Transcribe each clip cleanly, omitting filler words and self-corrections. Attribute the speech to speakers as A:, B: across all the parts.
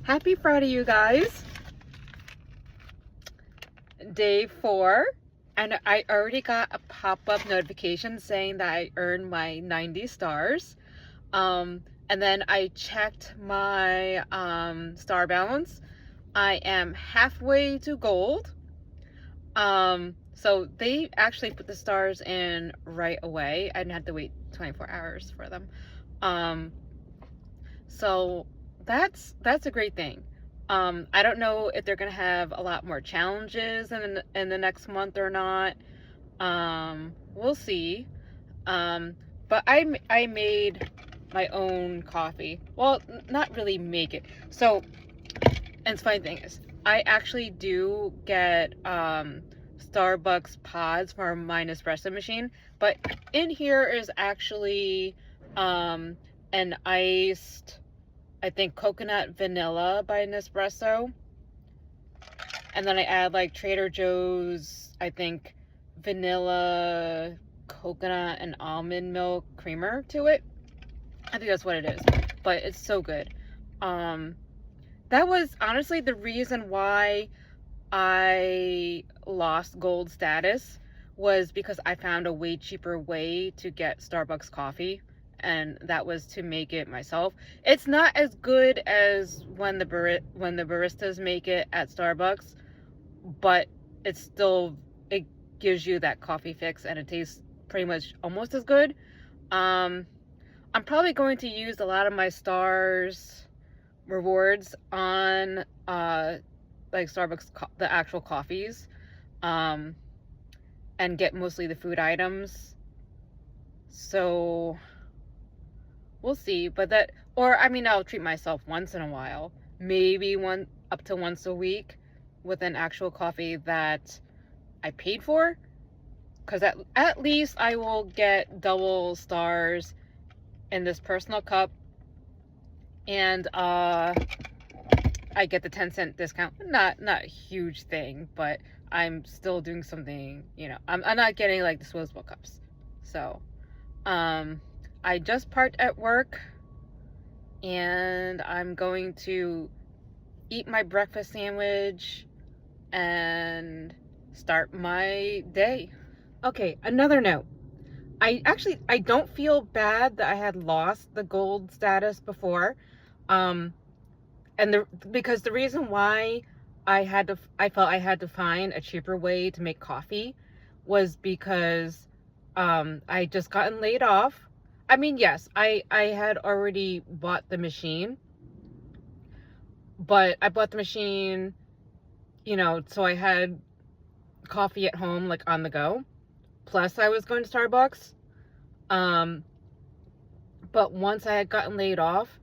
A: Happy Friday, you guys. Day 4, and I already got a pop-up notification saying that I earned my 90 stars. And then I checked my star balance. I am halfway to gold. So they actually put the stars in right away. I didn't have to wait 24 hours for them. So that's a great thing. I don't know if they're gonna have a lot more challenges in the next month or not. We'll see. But I made my own coffee. Well, not really make it. So, and the funny thing is, I actually do get Starbucks pods for my Nespresso machine, but in here is actually an iced, I think, coconut vanilla by Nespresso. And then I add like Trader Joe's, I think, vanilla, coconut, and almond milk creamer to it. I think that's what it is. But it's so good. That was honestly the reason why I lost gold status, was because I found a way cheaper way to get Starbucks coffee, and that was to make it myself. It's not as good as when the baristas make it at Starbucks, but it gives you that coffee fix, and it tastes pretty much almost as good. I'm probably going to use a lot of my stars rewards on like Starbucks the actual coffees, and get mostly the food items. So we'll see. But I'll treat myself once in a while, maybe up to once a week, with an actual coffee that I paid for, because at least I will get double stars in this personal cup, and I get the 10-cent discount. Not a huge thing, but I'm still doing something, I'm not getting like disposable cups. So I just parked at work, and I'm going to eat my breakfast sandwich and start my day. Okay, another note. I don't feel bad that I had lost the gold status before. Because the reason why I felt I had to find a cheaper way to make coffee was because I just gotten laid off. I mean, yes, I had already bought the machine, but I bought the machine, so I had coffee at home, like on the go. Plus I was going to Starbucks. But once I had gotten laid off,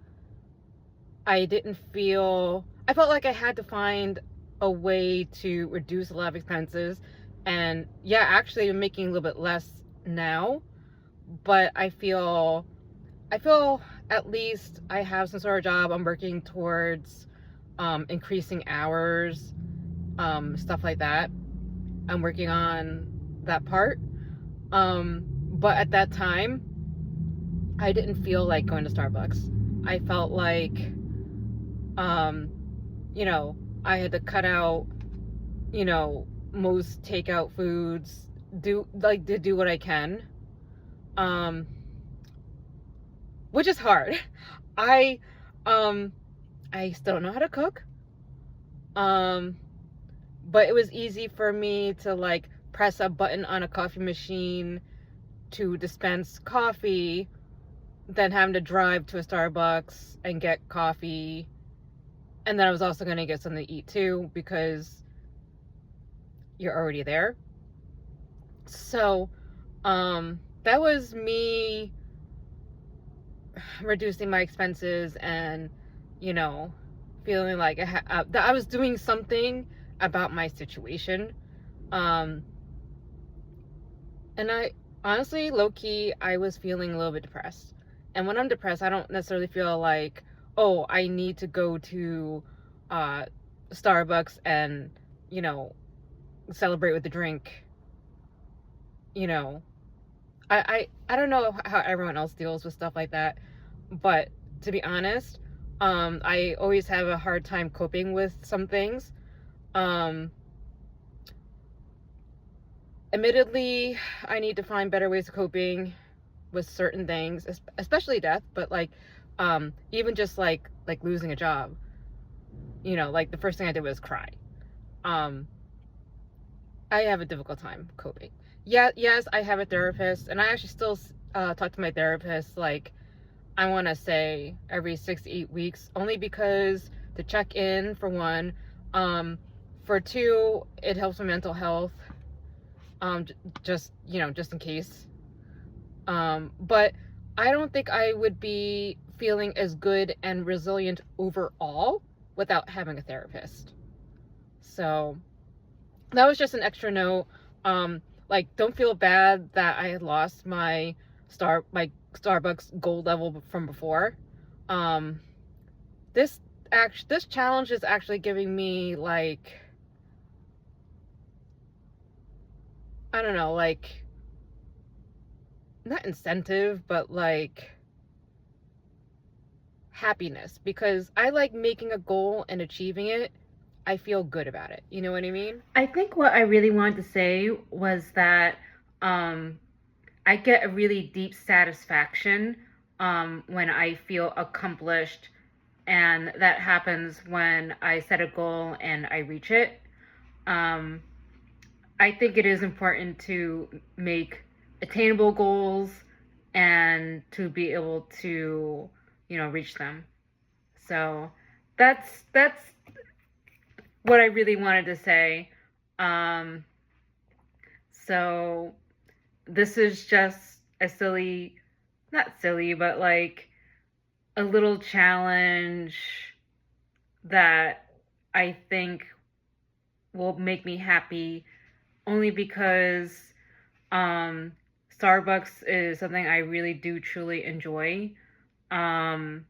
A: I felt like I had to find a way to reduce a lot of expenses. And yeah, actually I'm making a little bit less now, but I feel at least I have some sort of job. I'm working towards increasing hours, stuff like that. I'm working on that part. But at that time, I didn't feel like going to Starbucks. I felt like, I had to cut out, most takeout foods, to do what I can, which is hard. I, I still don't know how to cook, but it was easy for me to like press a button on a coffee machine to dispense coffee than having to drive to a Starbucks and get coffee. And then I was also going to get something to eat too, because you're already there. So that was me reducing my expenses, and feeling like that I was doing something about my situation. And I honestly, low-key, I was feeling a little bit depressed. And when I'm depressed, I don't necessarily feel like, oh, I need to go to Starbucks and, celebrate with a drink. I don't know how everyone else deals with stuff like that, but to be honest, I always have a hard time coping with some things. Um, Admittedly, I need to find better ways of coping with certain things, especially death, but like, even just like losing a job, like the first thing I did was cry. Um, I have a difficult time coping. Yeah, yes, I have a therapist, and I actually still talk to my therapist, like, I want to say every 6 to 8 weeks, only because to check in, for one. For two, it helps my mental health. Just just in case. But I don't think I would be feeling as good and resilient overall without having a therapist. So that was just an extra note. Like, don't feel bad that I had lost my Starbucks gold level from before. Um, this challenge is actually giving me, like, I don't know, like, not incentive, but like happiness, because I like making a goal and achieving it. I feel good about it. You know what I mean? I think what I really wanted to say was that um, I get a really deep satisfaction when I feel accomplished, and that happens when I set a goal and I reach it. Um, I think it is important to make attainable goals and to be able to, reach them. So that's what I really wanted to say. Um, so this is just a silly, not silly, but like a little challenge that I think will make me happy, only because um, Starbucks is something I really do truly enjoy. Um,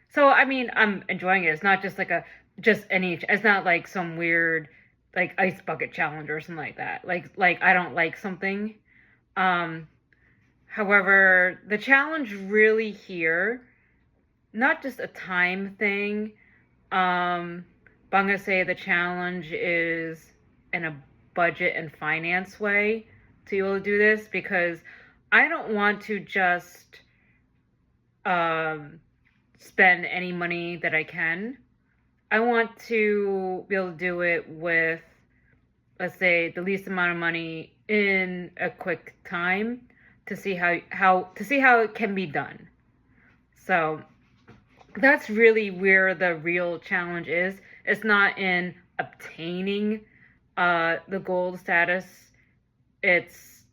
A: so I mean, I'm enjoying it. It's not just like just any. It's not like some weird like ice bucket challenge or something like that. Like I don't like something. Um, However, the challenge really here, not just a time thing. But I'm gonna say the challenge is in a budget and finance way to be able to do this, because I don't want to just um, spend any money that I can. I want to be able to do it with, let's say, the least amount of money in a quick time, to see how it can be done. So that's really where the real challenge is. It's not in obtaining the gold status. It's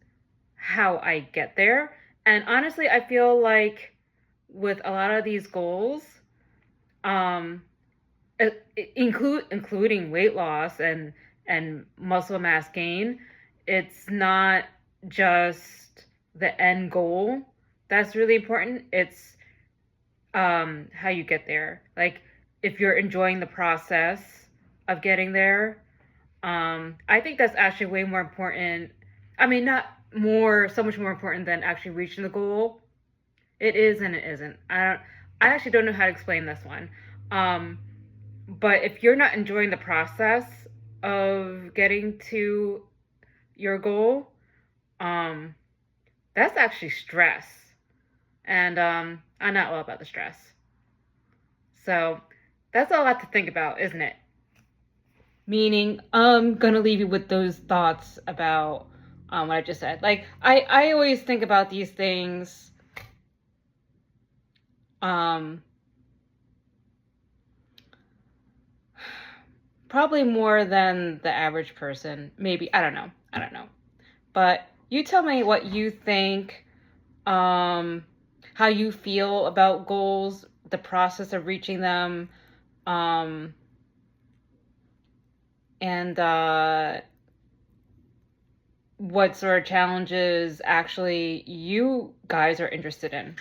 A: how I get there. And honestly, I feel like with a lot of these goals, um, including weight loss and muscle mass gain, it's not just the end goal that's really important. It's how you get there. Like, if you're enjoying the process of getting there, I think that's actually way more important. I mean, not more, so much more important than actually reaching the goal. It is and it isn't. I actually don't know how to explain this one. Um, but if you're not enjoying the process of getting to your goal, um, that's actually stress. And I'm not all about the stress. So that's a lot to think about, isn't it? Meaning, I'm gonna leave you with those thoughts about what I just said. Like, I always think about these things um, probably more than the average person. Maybe, I don't know. I don't know. But you tell me what you think, um, how you feel about goals, the process of reaching them, um, and what sort of challenges actually you guys are interested in.